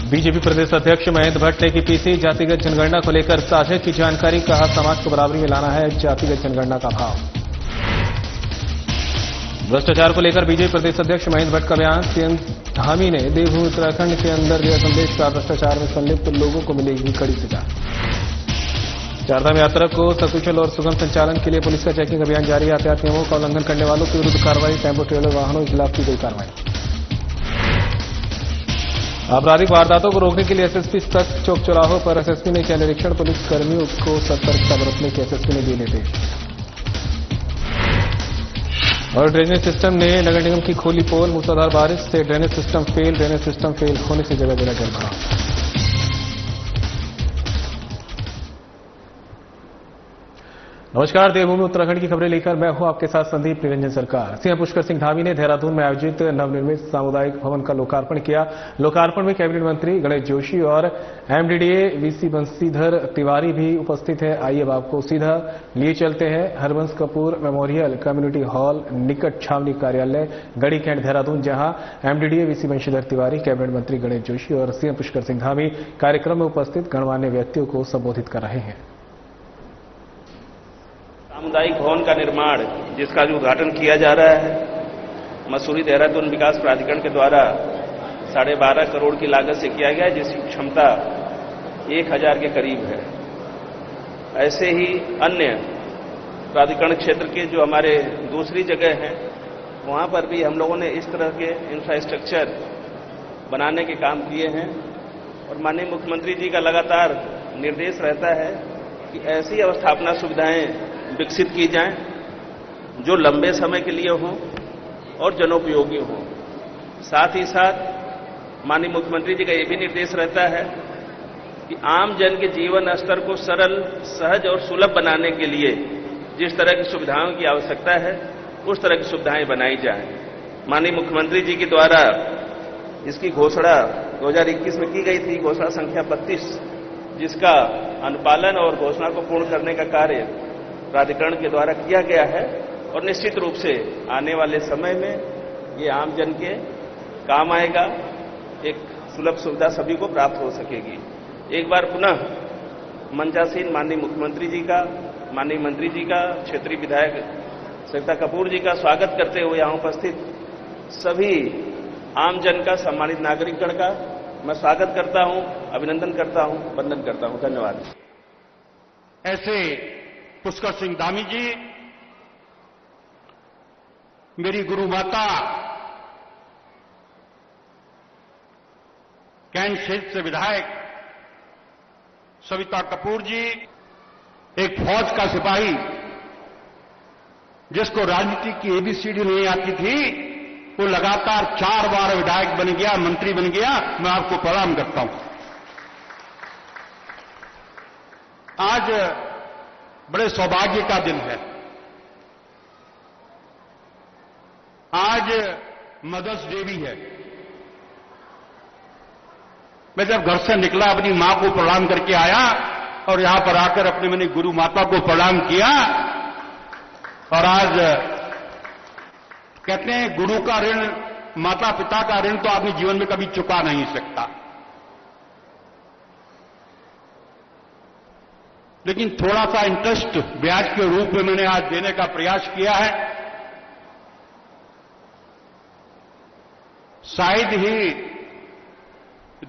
BJP प्रदेश अध्यक्ष महेंद्र भट्ट ने की पीसी जातिगत जनगणना को लेकर साझा की जानकारी, कहा समाज को बराबरी में लाना है जातिगत जनगणना का भाव। भ्रष्टाचार को लेकर बीजेपी प्रदेश अध्यक्ष महेंद्र भट्ट का बयान, सीएम धामी ने देवभूमि उत्तराखंड के अंदर दिया संदेश का भ्रष्टाचार में संलिप्त लोगों को मिलेगी कड़ी सजा। चारधाम यात्रा को सकुशल और सुगम संचालन के लिए पुलिस का चेकिंग अभियान जारी, यातायात नियमों का उल्लंघन करने वालों के विरुद्ध कार्रवाई, टेम्पो ट्रेलर वाहनों के खिलाफ की गई कार्रवाई। आपराधिक वारदातों को रोकने के लिए एसएसपी तक चौक चौराहों पर एसएसपी ने किया निरीक्षण, पुलिस कर्मियों को सतर्कता बरतने के एसएसपी ने दिए निर्देश। और ड्रेनेज सिस्टम ने नगर निगम की खोली पोल, मूसलाधार बारिश से ड्रेनेज सिस्टम फेल होने से जगह जगह जलभराव। नमस्कार, देवभूमि उत्तराखंड की खबरें लेकर मैं हूं आपके साथ संदीप निरंजन सरकार। सीएम पुष्कर सिंह धामी ने देहरादून में आयोजित नवनिर्मित सामुदायिक भवन का लोकार्पण किया। लोकार्पण में कैबिनेट मंत्री गणेश जोशी और एमडीडीए वीसी बंशीधर तिवारी भी उपस्थित हैं। आइए अब आपको सीधा लिए चलते हैं Harbans Kapoor memorial community hall निकट छावनी कार्यालय गढ़ी कैंट देहरादून, जहां MDDA VC Banshidhar Tiwari, cabinet मंत्री गणेश जोशी और सीएम पुष्कर सिंह धामी कार्यक्रम में उपस्थित गणमान्य व्यक्तियों को संबोधित कर रहे हैं। सामुदायिक भवन का निर्माण, जिसका उद्घाटन किया जा रहा है, मसूरी देहरादून विकास प्राधिकरण के द्वारा 12.5 करोड़ की लागत से किया गया, जिसकी क्षमता 1000 के करीब है। ऐसे ही अन्य प्राधिकरण क्षेत्र के जो हमारे दूसरी जगह हैं, वहां पर भी हम लोगों ने इस तरह के इंफ्रास्ट्रक्चर बनाने के काम किए हैं। और माननीय मुख्यमंत्री जी का लगातार निर्देश रहता है कि ऐसी अवस्थापना सुविधाएं विकसित की जाएं जो लंबे समय के लिए हों और जनोपयोगी हों। साथ ही साथ माननीय मुख्यमंत्री जी का यह भी निर्देश रहता है कि आम जन के जीवन स्तर को सरल, सहज और सुलभ बनाने के लिए जिस तरह की सुविधाओं की आवश्यकता है, उस तरह की सुविधाएं बनाई जाएं। माननीय मुख्यमंत्री जी के द्वारा इसकी घोषणा 2021 में की गई थी, घोषणा संख्या 32, जिसका अनुपालन और घोषणा को पूर्ण करने का कार्य प्राधिकरण के द्वारा किया गया है। और निश्चित रूप से आने वाले समय में ये आम जन के काम आएगा, एक सुलभ सुविधा सभी को प्राप्त हो सकेगी। एक बार पुनः मंचासीन माननीय मुख्यमंत्री जी का, माननीय मंत्री जी का, क्षेत्रीय विधायक सरिता कपूर जी का स्वागत करते हुए यहां उपस्थित सभी आम जन का, सम्मानित नागरिकगण का मैं स्वागत करता हूं, अभिनंदन करता हूं, वंदन करता हूं। धन्यवाद। ऐसे पुष्कर सिंह धामी जी मेरी गुरु माता कैंट क्षेत्र से विधायक सविता कपूर जी, एक फौज का सिपाही जिसको राजनीति की एबीसीडी नहीं आती थी, वो लगातार 4 बार विधायक बन गया, मंत्री बन गया। मैं आपको प्रणाम करता हूं। आज बड़े सौभाग्य का दिन है। आज मदर्स डे भी है। मैं जब घर से निकला, अपनी मां को प्रणाम करके आया और यहां पर आकर अपने मैंने गुरु माता को प्रणाम किया। और आज कहते हैं गुरु का ऋण, माता पिता का ऋण तो आदमी जीवन में कभी चुका नहीं सकता, लेकिन थोड़ा सा इंटरेस्ट ब्याज के रूप में मैंने आज देने का प्रयास किया है। शायद ही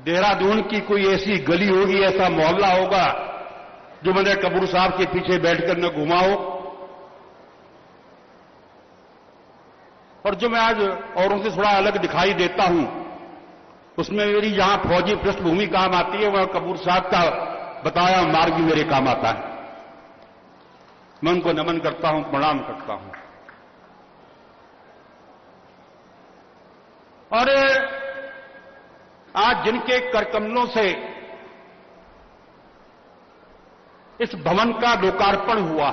देहरादून की कोई ऐसी गली होगी, ऐसा मोहल्ला होगा जो मैंने कपूर साहब के पीछे बैठकर न घुमा हो। और जो मैं आज औरों से थोड़ा अलग दिखाई देता हूं, उसमें मेरी जहां फौजी पृष्ठभूमि काम आती है, वहां कपूर साहब का बताया मार्ग भी मेरे काम आता है। मैं उनको नमन करता हूं, प्रणाम करता हूं। और आज जिनके करकमलों से इस भवन का लोकार्पण हुआ,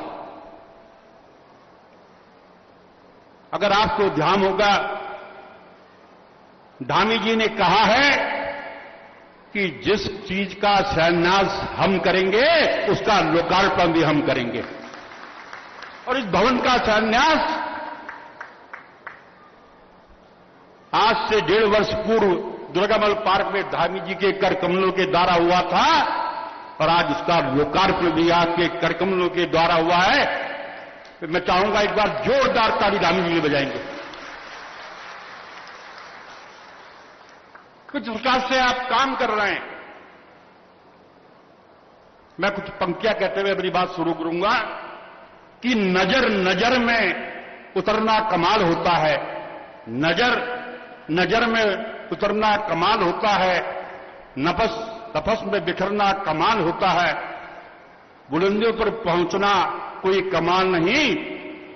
अगर आपको ध्यान होगा, धामी जी ने कहा है कि जिस चीज का शिलान्यास हम करेंगे, उसका लोकार्पण भी हम करेंगे। और इस भवन का शिलान्यास आज से 1.5 वर्ष पूर्व दुर्गामल पार्क में धामी जी के कर कमलों के द्वारा हुआ था और आज उसका लोकार्पण भी आपके कर कमलों के द्वारा हुआ है। तो मैं चाहूंगा एक बार जोरदार ताली धामी जी के बजाएंगे। कुछ प्रकार से आप काम कर रहे हैं। मैं कुछ पंक्तियां कहते हुए अपनी बात शुरू करूंगा कि नजर नजर में उतरना कमाल होता है, नजर नजर में उतरना कमाल होता है, नफस तपस में बिखरना कमाल होता है, बुलंदियों पर पहुंचना कोई कमाल नहीं,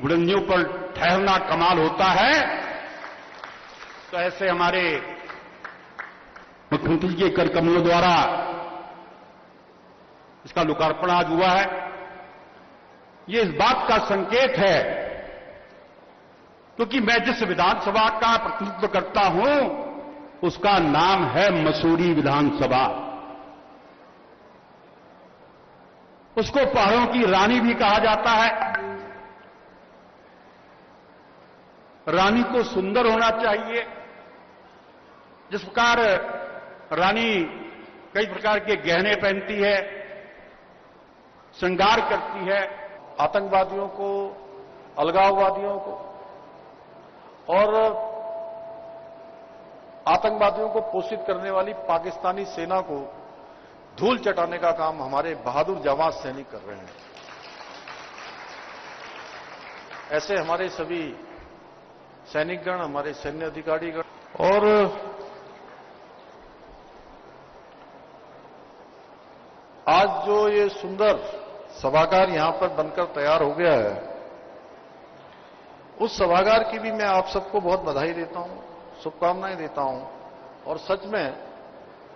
बुलंदियों पर ठहरना कमाल होता है। तो ऐसे हमारे मुख्यमंत्री जी के कर कमलों द्वारा इसका लोकार्पण आज हुआ है। ये इस बात का संकेत है क्योंकि मैं जिस विधानसभा का प्रतिनिधित्व करता हूं उसका नाम है मसूरी विधानसभा। उसको पहाड़ों की रानी भी कहा जाता है। रानी को सुंदर होना चाहिए। जिस प्रकार रानी कई प्रकार के गहने पहनती है, श्रृंगार करती है, आतंकवादियों को, अलगाववादियों को और आतंकवादियों को पोषित करने वाली पाकिस्तानी सेना को धूल चटाने का काम हमारे बहादुर जाबाज सैनिक कर रहे हैं। ऐसे हमारे सभी सैनिकगण, हमारे सैन्य अधिकारीगण और आज जो ये सुंदर सभागार यहां पर बनकर तैयार हो गया है, उस सभागार की भी मैं आप सबको बहुत बधाई देता हूं, शुभकामनाएं देता हूं। और सच में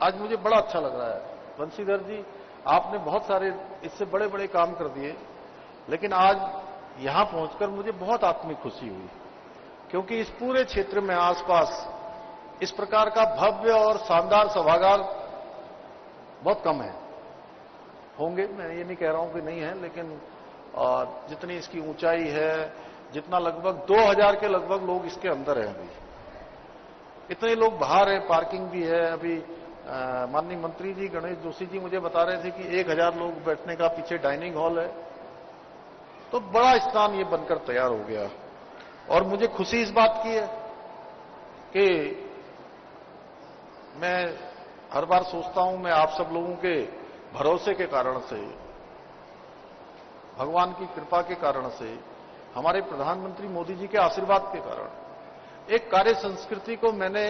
आज मुझे बड़ा अच्छा लग रहा है। बंशीधर जी, आपने बहुत सारे इससे बड़े बड़े काम कर दिए, लेकिन आज यहां पहुंचकर मुझे बहुत आत्मिक खुशी हुई, क्योंकि इस पूरे क्षेत्र में आसपास इस प्रकार का भव्य और शानदार सभागार बहुत कम है। होंगे, मैं ये नहीं कह रहा हूं कि नहीं है, लेकिन जितनी इसकी ऊंचाई है, जितना लगभग 2000 के लगभग लोग इसके अंदर हैं। अभी इतने लोग बाहर हैं, पार्किंग भी है। अभी माननीय मंत्री जी गणेश जोशी जी मुझे बता रहे थे कि 1000 लोग बैठने का पीछे डाइनिंग हॉल है। तो बड़ा स्थान ये बनकर तैयार हो गया और मुझे खुशी इस बात की है कि मैं हर बार सोचता हूं, मैं आप सब लोगों के भरोसे के कारण से, भगवान की कृपा के कारण से, हमारे प्रधानमंत्री मोदी जी के आशीर्वाद के कारण एक कार्य संस्कृति को मैंने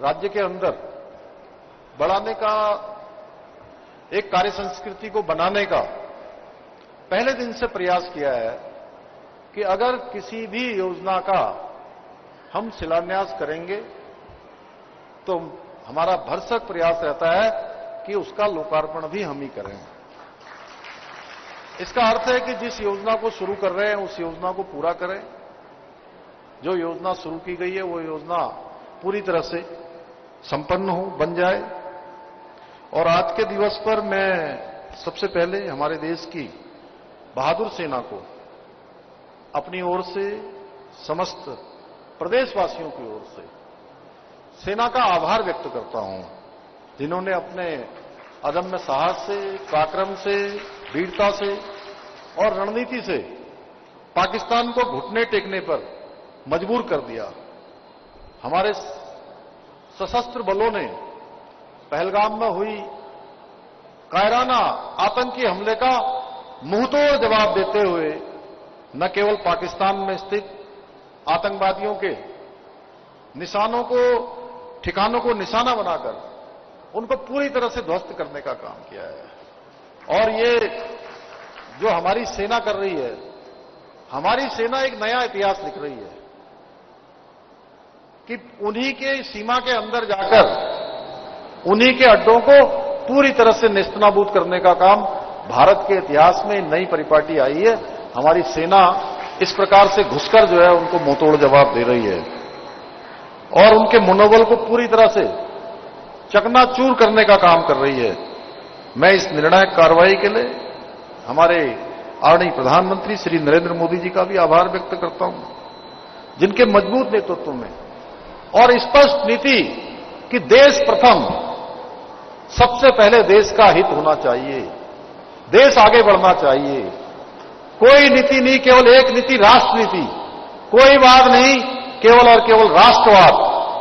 राज्य के अंदर बढ़ाने का, एक कार्य संस्कृति को बनाने का पहले दिन से प्रयास किया है कि अगर किसी भी योजना का हम शिलान्यास करेंगे तो हमारा भरसक प्रयास रहता है कि उसका लोकार्पण भी हम ही करें। इसका अर्थ है कि जिस योजना को शुरू कर रहे हैं उस योजना को पूरा करें। जो योजना शुरू की गई है वो योजना पूरी तरह से संपन्न हो, बन जाए। और आज के दिवस पर मैं सबसे पहले हमारे देश की बहादुर सेना को अपनी ओर से, समस्त प्रदेशवासियों की ओर से सेना का आभार व्यक्त करता हूं, जिन्होंने अपने अदम्य साहस से, पराक्रम से, वीरता से और रणनीति से पाकिस्तान को घुटने टेकने पर मजबूर कर दिया। हमारे सशस्त्र बलों ने पहलगाम में हुई कायराना आतंकी हमले का मुंहतोड़ जवाब देते हुए न केवल पाकिस्तान में स्थित आतंकवादियों के निशानों को, ठिकानों को निशाना बनाकर उनको पूरी तरह से ध्वस्त करने का काम किया है। और ये जो हमारी सेना कर रही है, हमारी सेना एक नया इतिहास लिख रही है कि उन्हीं के सीमा के अंदर जाकर उन्हीं के अड्डों को पूरी तरह से नेस्तनाबूद करने का काम भारत के इतिहास में नई परिपाटी आई है। हमारी सेना इस प्रकार से घुसकर जो है उनको मुंहतोड़ जवाब दे रही है और उनके मनोबल को पूरी तरह से चकनाचूर करने का काम कर रही है। मैं इस निर्णायक कार्रवाई के लिए हमारे आदरणीय प्रधानमंत्री श्री नरेंद्र मोदी जी का भी आभार व्यक्त करता हूं, जिनके मजबूत नेतृत्व में और स्पष्ट नीति कि देश प्रथम, सबसे पहले देश का हित होना चाहिए, देश आगे बढ़ना चाहिए। कोई नीति नहीं, केवल एक नीति, राष्ट्र नीति, कोई वाद नहीं, केवल और केवल राष्ट्रवाद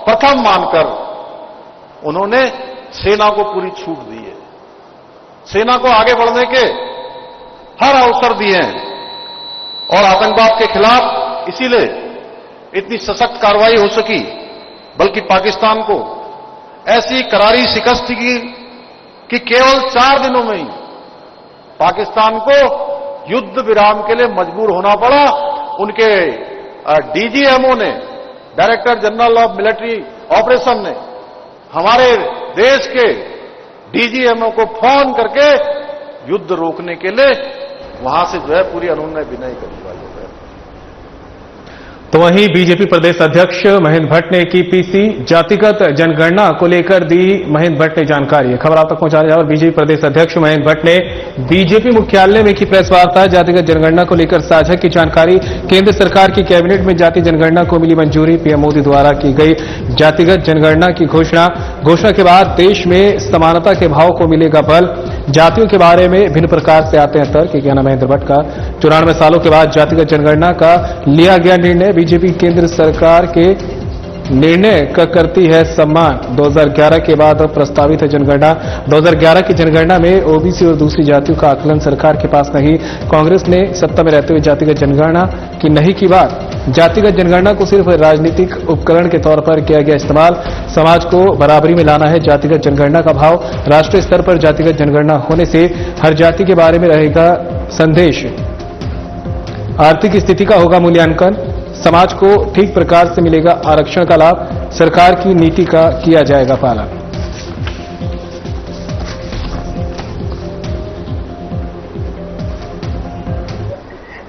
प्रथम मानकर उन्होंने सेना को पूरी छूट दी है। सेना को आगे बढ़ने के हर अवसर दिए हैं और आतंकवाद के खिलाफ इसीलिए इतनी सशक्त कार्रवाई हो सकी, बल्कि पाकिस्तान को ऐसी करारी शिकस्त की कि केवल 4 दिनों में ही पाकिस्तान को युद्ध विराम के लिए मजबूर होना पड़ा। उनके डीजीएमओ ने, director general of military operation ने, हमारे देश के डीजीएमओ को फोन करके युद्ध रोकने के लिए वहां से जो है पूरी अनुनय विनय करी वाली है। तो वहीं बीजेपी प्रदेश अध्यक्ष महेंद्र भट्ट ने की पीसी जातिगत जनगणना को लेकर दी महेंद्र भट्ट ने जानकारी। खबर आप तक पहुंचा रहे हैं। और बीजेपी प्रदेश अध्यक्ष महेंद्र भट्ट ने बीजेपी मुख्यालय में की प्रेस वार्ता, जातिगत जनगणना को लेकर साझा की जानकारी। केंद्र सरकार की कैबिनेट में जाति जनगणना को मिली मंजूरी, पीएम मोदी द्वारा की गई जातिगत जनगणना की घोषणा के बाद देश में समानता के भाव को मिलेगा बल। जातियों के बारे में भिन्न प्रकार से आते हैं तर्क, कहना महेंद्र भट्ट का। 94 सालों के बाद जातिगत जनगणना का लिया गया निर्णय, बीजेपी केंद्र सरकार के निर्णय का करती है सम्मान। 2011 के बाद अब प्रस्तावित है जनगणना। 2011 की जनगणना में ओबीसी और दूसरी जातियों का आकलन सरकार के पास नहीं। कांग्रेस ने सत्ता में रहते हुए जातिगत जनगणना की नहीं की बात। जातिगत जनगणना को सिर्फ राजनीतिक उपकरण के तौर पर किया गया इस्तेमाल। समाज को बराबरी में लाना है जातिगत जनगणना का भाव। राष्ट्रीय स्तर पर जातिगत जनगणना होने से हर जाति के बारे में रहेगा संदेश। आर्थिक स्थिति का होगा मूल्यांकन। समाज को ठीक प्रकार से मिलेगा आरक्षण का लाभ। सरकार की नीति का किया जाएगा पालन।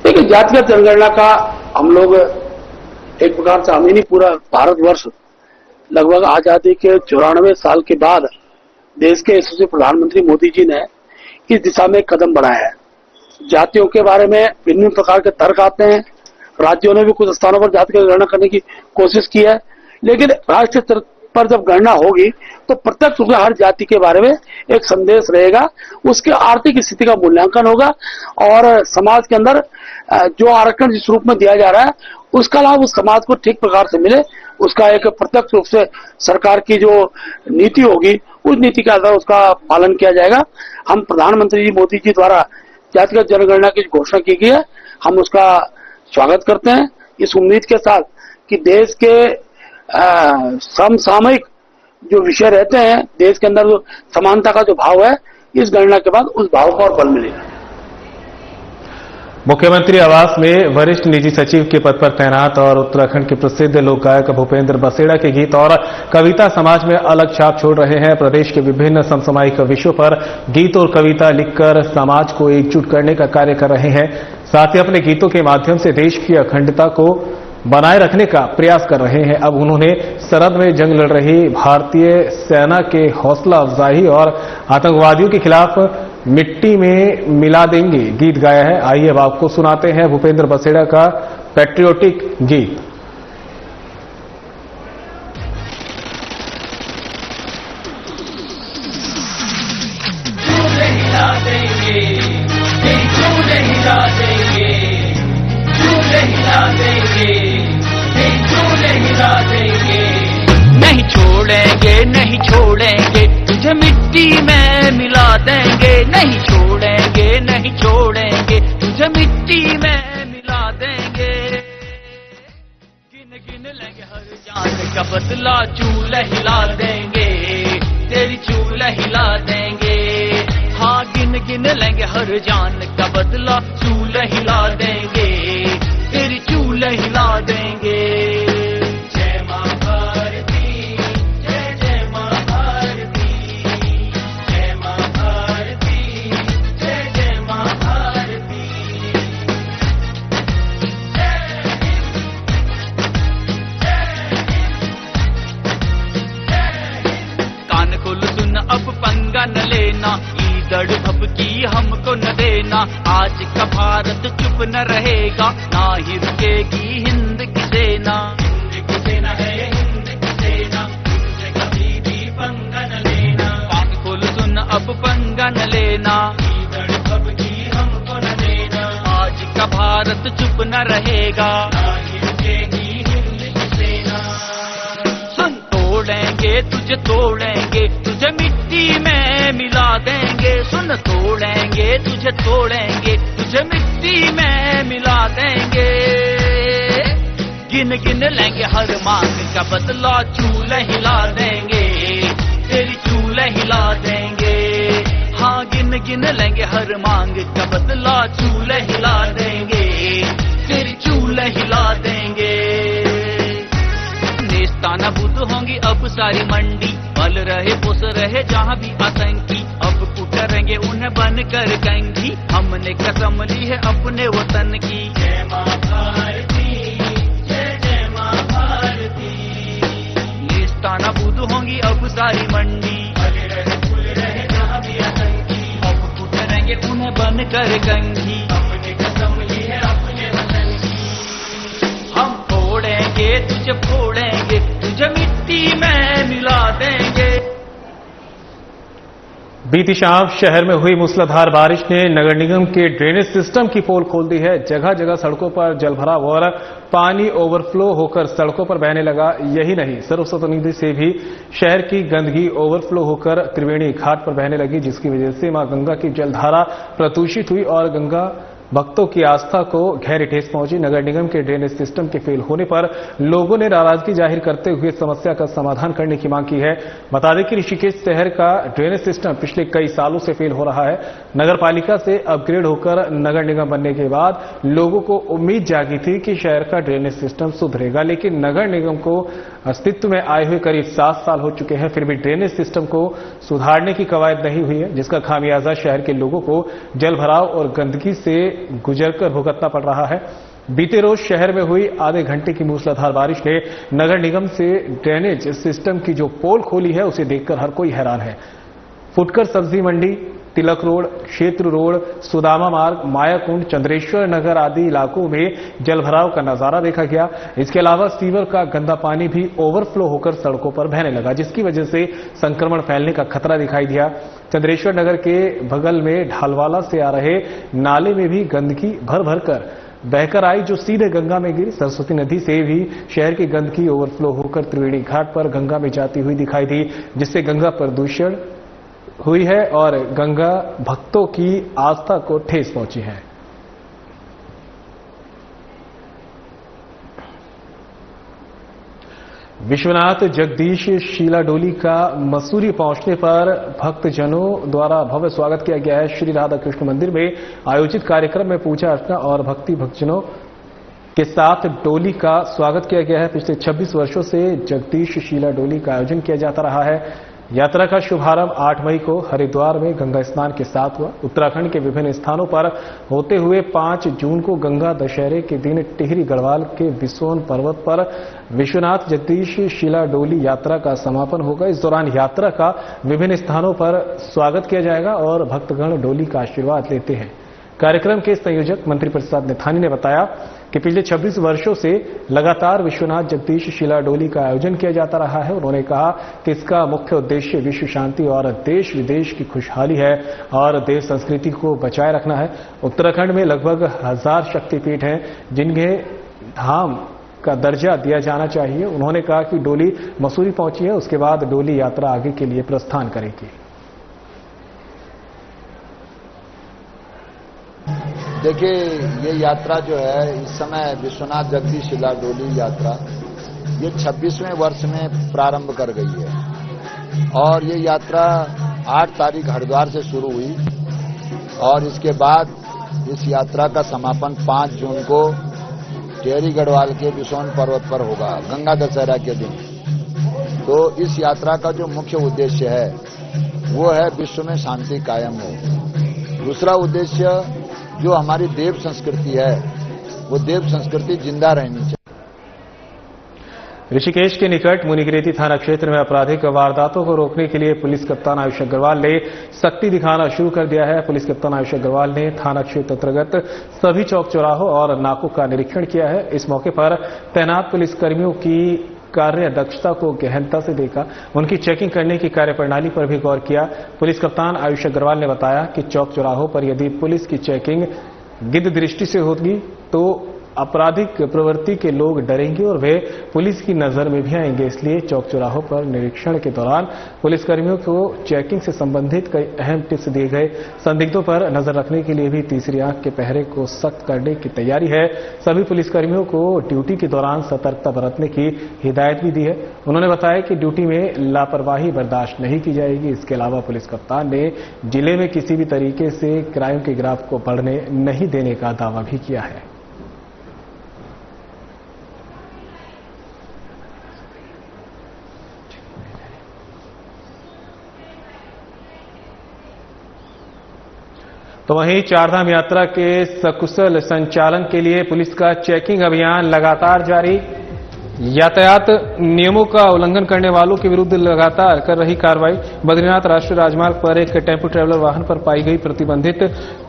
देखिए, जातिगत जनगणना का हम लोग एक प्रकार से हमें नहीं, पूरा भारतवर्ष लगभग आजादी के 94 साल के बाद देश के यशस्वी प्रधानमंत्री मोदी जी ने इस दिशा में कदम बढ़ाया है। जातियों के बारे में भिन्न प्रकार के तर्क आते हैं। राज्यों ने भी कुछ स्थानों पर जाति की गणना करने की कोशिश की है, लेकिन राष्ट्रीय स्तर पर जब गणना होगी तो प्रत्यक्ष रूप से हर जाति के बारे में एक संदेश रहेगा। उसके आर्थिक स्थिति का मूल्यांकन होगा और समाज के अंदर जो आरक्षण जिस रूप में दिया जा रहा है उसका लाभ उस समाज को ठीक प्रकार से मिले, उसका एक प्रत्यक्ष रूप से सरकार की जो नीति होगी उस नीति के आधार उसका पालन किया जाएगा। हम प्रधानमंत्री जी मोदी जी द्वारा जातिगत जनगणना की घोषणा की गई है, हम उसका स्वागत करते हैं, इस उम्मीद के साथ कि देश के समसामयिक जो विषय रहते हैं, देश के अंदर जो समानता का जो भाव है, इस गणना के बाद उस भाव को और बल मिलेगा। मुख्यमंत्री आवास में वरिष्ठ निजी सचिव के पद पर तैनात और उत्तराखंड के प्रसिद्ध लोक गायक भूपेंद्र बसेड़ा के गीत और कविता समाज में अलग छाप छोड़ रहे हैं। प्रदेश के विभिन्न समसामयिक विषयों पर गीत और कविता लिखकर समाज को एकजुट करने का कार्य कर रहे हैं। साथ ही अपने गीतों के माध्यम से देश की अखंडता को बनाए रखने का प्रयास कर रहे हैं। अब उन्होंने सरहद में जंग लड़ रही भारतीय सेना के हौसला अफजाई और आतंकवादियों के खिलाफ मिट्टी में मिला देंगे गीत गाया है। आइए अब आपको सुनाते हैं भूपेंद्र बसेड़ा का पैट्रियोटिक गीत। नहीं छोड़ेंगे नहीं छोड़ेंगे तुझे मिट्टी में मिला देंगे। नहीं छोड़ेंगे नहीं छोड़ेंगे तुझे मिट्टी में मिला देंगे। गिन गिन लेंगे हर जान का बदला, चूल्हे हिला देंगे तेरी चूल्हे हिला देंगे। हाँ गिन गिन लेंगे हर जान का बदला, चूल्हे हिला देंगे तेरी चूल्हे हिला देंगे। जय मां भारती, जय जय मां भारती, जय मां भारती, जय जय मां भारती। जय हिंद, जय हिंद, जय हिंद। कान खोल सुन अब पंगा न लेना, ईदड़ भभकी हमको न देना। आज का भारत चुप न रहेगा, ना ही रुकेगी हिंद की सेना। हिंद की सेना है हिंद की सेना, तुमसे कभी भी अब पंगा न लेना, आज का भारत चुप न रहेगा। सुन तोड़ेंगे तुझे तोड़ेंगे, तुझे मिट्टी में मिला देंगे। सुन तोड़ेंगे तुझे तोड़ेंगे, तुझे मिट्टी में मिला देंगे। गिन गिन लेंगे हर मांग का बदला, चूल्हे हिला देंगे, तेरी चूल्हे हिला देंगे। हाँ गिन गिन लेंगे हर मांग का बदला, चूल्हे हिला देंगे, तेरी चूल्हे हिला देंगे। नेस्ताना बुद्ध होंगी अब सारी मंडी, पल रहे पुस रहे जहाँ भी आतंकी। अब कुटरेंगे उन्हें बन कर कंघी, हमने कसम ली है अपने वतन की। जय माँ भारती, जय जय माँ भारती। नेस्ताना बुद्ध होंगी अब सारी मंडी, पल रहे जहाँ भी आतंकी। अब कुटरेंगे उन्हें बन कर कंघी, हमने कसम ली है अपने वतन की। हम फोड़ेंगे तुझे फोड़ेंगे, तुझे मिट्टी में मिला देंगे। बीती शाम शहर में हुई मूसलाधार बारिश ने नगर निगम के ड्रेनेज सिस्टम की पोल खोल दी है। जगह जगह सड़कों पर जलभराव और पानी ओवरफ्लो होकर सड़कों पर बहने लगा। यही नहीं, सरस्वती नदी से भी शहर की गंदगी ओवरफ्लो होकर त्रिवेणी घाट पर बहने लगी, जिसकी वजह से मां गंगा की जलधारा प्रदूषित हुई और गंगा भक्तों की आस्था को गहरी ठेस पहुंची। नगर निगम के ड्रेनेज सिस्टम के फेल होने पर लोगों ने नाराजगी जाहिर करते हुए समस्या का समाधान करने की मांग की है। बता दें कि ऋषिकेश शहर का ड्रेनेज सिस्टम पिछले कई सालों से फेल हो रहा है। नगर पालिका से अपग्रेड होकर नगर निगम बनने के बाद लोगों को उम्मीद जागी थी कि शहर का ड्रेनेज सिस्टम सुधरेगा, लेकिन नगर निगम को अस्तित्व में आए हुए करीब 7 साल हो चुके हैं, फिर भी ड्रेनेज सिस्टम को सुधारने की कवायद नहीं हुई है, जिसका खामियाजा शहर के लोगों को जलभराव और गंदगी से गुजरकर भुगतना पड़ रहा है। बीते रोज शहर में हुई आधे घंटे की मूसलाधार बारिश ने नगर निगम से ड्रेनेज सिस्टम की जो पोल खोली है उसे देखकर हर कोई हैरान है। फुटकर सब्जी मंडी, तिलक रोड, क्षेत्र रोड, सुदामा मार्ग, मायाकुंड, चंद्रेश्वर नगर आदि इलाकों में जलभराव का नजारा देखा गया। इसके अलावा सीवर का गंदा पानी भी ओवरफ्लो होकर सड़कों पर बहने लगा, जिसकी वजह से संक्रमण फैलने का खतरा दिखाई दिया। चंद्रेश्वर नगर के बगल में ढालवाला से आ रहे नाले में भी गंदगी भर भर कर बहकर आई, जो सीधे गंगा में गिरी। सरस्वती नदी से भी शहर की गंदगी ओवरफ्लो होकर त्रिवेणी घाट पर गंगा में जाती हुई दिखाई दी, जिससे गंगा प्रदूषण हुई है और गंगा भक्तों की आस्था को ठेस पहुंची है। विश्वनाथ जगदीश शीला डोली का मसूरी पहुंचने पर भक्तजनों द्वारा भव्य स्वागत किया गया है। श्री राधा कृष्ण मंदिर में आयोजित कार्यक्रम में पूजा अर्चना और भक्तजनों के साथ डोली का स्वागत किया गया है। पिछले 26 वर्षों से जगदीश शीला डोली का आयोजन किया जाता रहा है। यात्रा का शुभारंभ 8 मई को हरिद्वार में गंगा स्नान के साथ हुआ। उत्तराखंड के विभिन्न स्थानों पर होते हुए 5 जून को गंगा दशहरे के दिन टिहरी गढ़वाल के बिसोन पर्वत पर विश्वनाथ जगदीश शीला डोली यात्रा का समापन होगा। इस दौरान यात्रा का विभिन्न स्थानों पर स्वागत किया जाएगा और भक्तगण डोली का आशीर्वाद लेते हैं। कार्यक्रम के संयोजक मंत्री प्रसाद नेथानी ने बताया कि पिछले 26 वर्षों से लगातार विश्वनाथ जगदीश शीला डोली का आयोजन किया जाता रहा है। उन्होंने कहा कि इसका मुख्य उद्देश्य विश्व शांति और देश विदेश की खुशहाली है और देव संस्कृति को बचाए रखना है। उत्तराखंड में लगभग 1000 शक्तिपीठ हैं, जिन्हें धाम का दर्जा दिया जाना चाहिए। उन्होंने कहा कि डोली मसूरी पहुंची है, उसके बाद डोली यात्रा आगे के लिए प्रस्थान करेगी। देखिए, ये यात्रा जो है इस समय विश्वनाथ जगदीश शीला डोली यात्रा ये 26वें वर्ष में प्रारंभ कर गई है और ये यात्रा 8 तारीख हरिद्वार से शुरू हुई और इसके बाद इस यात्रा का समापन 5 जून को टिहरी गढ़वाल के बिसोन पर्वत पर होगा, गंगा दशहरा के दिन। तो इस यात्रा का जो मुख्य उद्देश्य है वो है विश्व में शांति कायम हो। दूसरा उद्देश्य जो हमारी देव संस्कृति है वो देव संस्कृति जिंदा रहनी चाहिए। ऋषिकेश के निकट मुनिगिरेती थाना क्षेत्र में आपराधिक वारदातों को रोकने के लिए पुलिस कप्तान आयुष अग्रवाल ने सख्ती दिखाना शुरू कर दिया है। पुलिस कप्तान आयुष अग्रवाल ने थाना क्षेत्र अंतर्गत सभी चौक चौराहों और नाकों का निरीक्षण किया है। इस मौके पर तैनात पुलिसकर्मियों कार्य दक्षता को गहनता से देखा, उनकी चेकिंग करने की कार्यप्रणाली पर भी गौर किया। पुलिस कप्तान आयुष अग्रवाल ने बताया कि चौक चौराहों पर यदि पुलिस की चेकिंग गिद्ध दृष्टि से होगी तो आपराधिक प्रवृत्ति के लोग डरेंगे और वे पुलिस की नजर में भी आएंगे। इसलिए चौक चौराहों पर निरीक्षण के दौरान पुलिसकर्मियों को चेकिंग से संबंधित कई अहम टिप्स दिए गए। संदिग्धों पर नजर रखने के लिए भी तीसरी आंख के पहरे को सख्त करने की तैयारी है। सभी पुलिसकर्मियों को ड्यूटी के दौरान सतर्कता बरतने की हिदायत भी दी है। उन्होंने बताया कि ड्यूटी में लापरवाही बर्दाश्त नहीं की जाएगी। इसके अलावा पुलिस कप्तान ने जिले में किसी भी तरीके से क्राइम के ग्राफ को बढ़ने नहीं देने का दावा भी किया है। तो वहीं चारधाम यात्रा के सकुशल संचालन के लिए पुलिस का चेकिंग अभियान लगातार जारी। यातायात नियमों का उल्लंघन करने वालों के विरुद्ध लगातार कर रही कार्रवाई। बद्रीनाथ राष्ट्रीय राजमार्ग पर एक टेम्पो ट्रैवलर वाहन पर पाई गई प्रतिबंधित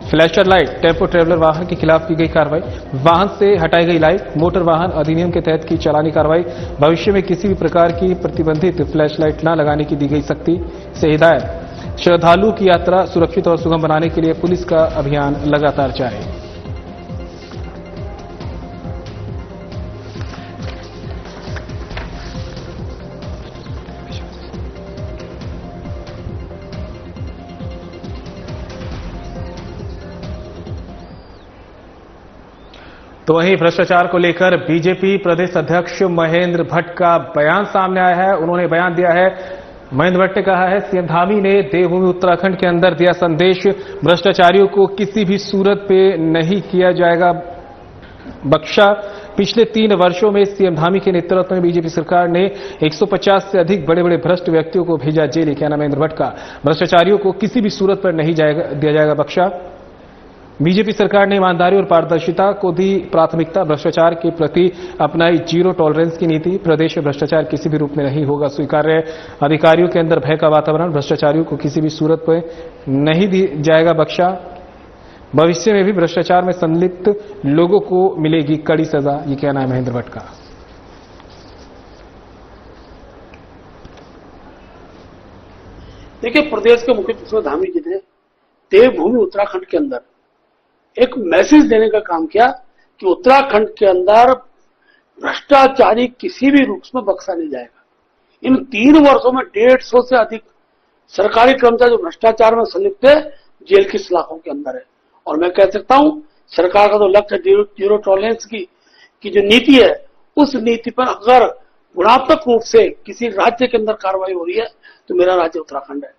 फ्लैशर लाइट टेम्पो ट्रैवलर वाहन के खिलाफ की गई कार्रवाई। वाहन से हटाई गई लाइट मोटर वाहन अधिनियम के तहत की चालानी कार्रवाई। भविष्य में किसी भी प्रकार की प्रतिबंधित फ्लैश लाइट न लगाने की दी गई सख्ती से हिदायत। श्रद्धालुओं की यात्रा सुरक्षित और सुगम बनाने के लिए पुलिस का अभियान लगातार जारी। तो वहीं भ्रष्टाचार को लेकर बीजेपी प्रदेश अध्यक्ष महेंद्र भट्ट का बयान सामने आया है। उन्होंने बयान दिया है। महेंद्र भट्ट ने कहा है, सीएम धामी ने देवभूमि उत्तराखंड के अंदर दिया संदेश, भ्रष्टाचारियों को किसी भी सूरत पे नहीं किया जाएगा बख्शा। पिछले 3 वर्षों में सीएम धामी के नेतृत्व में बीजेपी सरकार ने 150 से अधिक बड़े बड़े भ्रष्ट व्यक्तियों को भेजा जेल। कहना महेंद्र भट्ट का, भ्रष्टाचारियों को किसी भी सूरत पर नहीं दिया जाएगा बख्शा। बीजेपी सरकार ने ईमानदारी और पारदर्शिता को दी प्राथमिकता, भ्रष्टाचार के प्रति अपनाई जीरो टॉलरेंस की नीति। प्रदेश में भ्रष्टाचार किसी भी रूप में नहीं होगा स्वीकार्य। अधिकारियों के अंदर भय का वातावरण, भ्रष्टाचारियों को किसी भी सूरत पर नहीं दी जाएगा बख्शा। भविष्य में भी भ्रष्टाचार में संलिप्त लोगों को मिलेगी कड़ी सजा, ये कहना है महेंद्र भट्ट का। देखिए, प्रदेश के मुख्यमंत्री धामी जी ने देवभूमि उत्तराखंड के अंदर एक मैसेज देने का काम किया कि उत्तराखंड के अंदर भ्रष्टाचारी किसी भी रूप में बख्शा नहीं जाएगा। इन 3 वर्षों में 150 से अधिक सरकारी कर्मचारी जो भ्रष्टाचार में संलिप्त है जेल की सलाखों के अंदर है। और मैं कह सकता हूं, सरकार का तो लक्ष्य जीरो टॉलरेंस की जो नीति है, उस नीति पर अगर गुणात्मक रूप से किसी राज्य के अंदर कार्रवाई हो रही है तो मेरा राज्य उत्तराखंड है।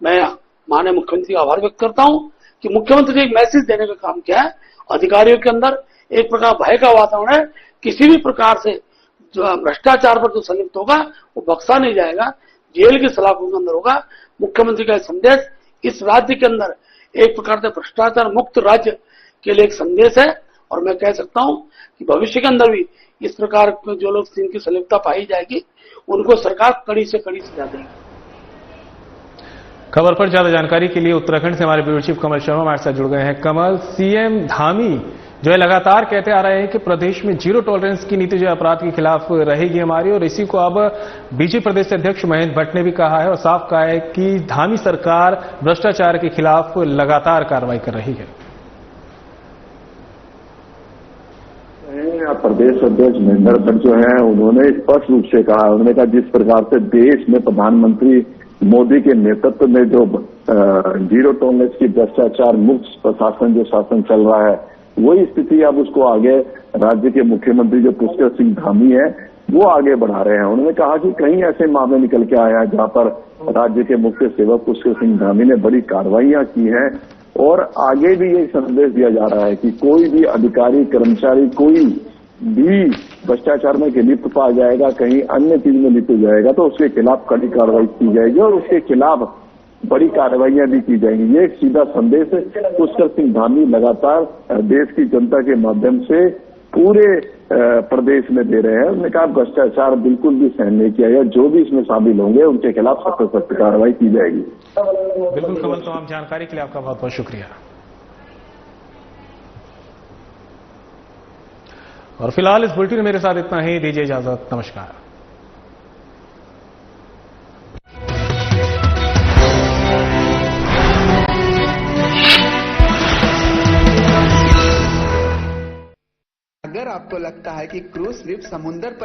मैं माननीय मुख्यमंत्री का आभार व्यक्त करता हूं कि मुख्यमंत्री ने एक मैसेज देने का काम किया है। अधिकारियों के अंदर एक प्रकार भय का वातावरण है, किसी भी प्रकार से जो भ्रष्टाचार पर जो संलिप्त होगा वो बख्शा नहीं जाएगा, जेल की सलाखों के अंदर होगा। मुख्यमंत्री का संदेश इस राज्य के अंदर एक प्रकार से भ्रष्टाचार मुक्त राज्य के लिए एक संदेश है। और मैं कह सकता हूं कि भविष्य के अंदर भी इस प्रकार के जो लोग जिनकी संलिप्तता पाई जाएगी उनको सरकार कड़ी से कड़ी सजा देगी। खबर पर ज्यादा जानकारी के लिए उत्तराखंड से हमारे ब्यूरो चीफ कमल शर्मा हमारे साथ जुड़ गए हैं। कमल, सीएम धामी जो है लगातार कहते आ रहे हैं कि प्रदेश में जीरो टॉलरेंस की नीति जो है अपराध के खिलाफ रहेगी हमारी, और इसी को अब बीजेपी प्रदेश अध्यक्ष महेंद्र भट्ट ने भी कहा है और साफ कहा है कि धामी सरकार भ्रष्टाचार के खिलाफ लगातार कार्रवाई कर रही है। प्रदेश अध्यक्ष महेंद्र भट्ट जो है उन्होंने स्पष्ट रूप से कहा, उन्होंने कहा जिस प्रकार से देश में प्रधानमंत्री मोदी के नेतृत्व में जो जीरो टॉलरेंस की भ्रष्टाचार मुक्त प्रशासन जो शासन चल रहा है, वही स्थिति अब उसको आगे राज्य के मुख्यमंत्री जो पुष्कर सिंह धामी है वो आगे बढ़ा रहे हैं। उन्होंने कहा कि कई ऐसे मामले निकल के आए हैं जहां पर राज्य के मुख्य सेवक पुष्कर सिंह धामी ने बड़ी कार्रवाइयां की हैं, और आगे भी ये संदेश दिया जा रहा है कि कोई भी अधिकारी कर्मचारी कोई भी भ्रष्टाचार में लिप्त पाया जाएगा, कहीं अन्य चीज में लिप्त हो जाएगा तो उसके खिलाफ कड़ी कार्रवाई की जाएगी और उसके खिलाफ बड़ी कार्रवाइयां भी की जाएंगी। ये एक सीधा संदेश पुष्कर सिंह धामी लगातार देश की जनता के माध्यम से पूरे प्रदेश में दे रहे हैं। उन्होंने कहा भ्रष्टाचार बिल्कुल भी सहन नहीं किया गया, जो भी इसमें शामिल होंगे उनके खिलाफ सख्त कार्रवाई की जाएगी। बिल्कुल कमल, तमाम जानकारी के लिए आपका बहुत बहुत शुक्रिया। और फिलहाल इस बुलेटिन में मेरे साथ इतना ही, दीजिए इजाजत, नमस्कार। अगर आपको लगता है कि क्रूज सिर्फ समुन्दर पर